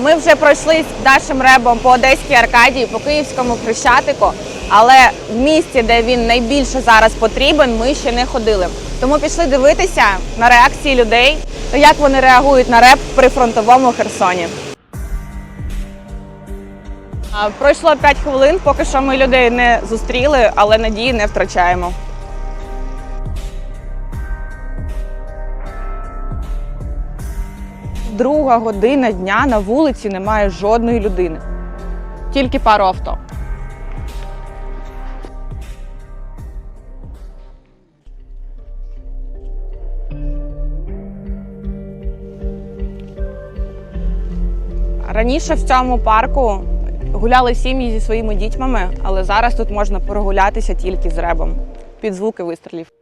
Ми вже пройшлись нашим ребом по Одеській Аркадії, по Київському Хрещатику, але в місті, де він найбільше зараз потрібен, ми ще не ходили. Тому пішли дивитися на реакції людей, як вони реагують на реп в прифронтовому Херсоні. Пройшло 5 хвилин, поки що ми людей не зустріли, але надії не втрачаємо. Друга година дня, на вулиці немає жодної людини. Тільки пару авто. Раніше в цьому парку гуляли сім'ї зі своїми дітьми, але зараз тут можна прогулятися тільки з ребом, під звуки вистрілів.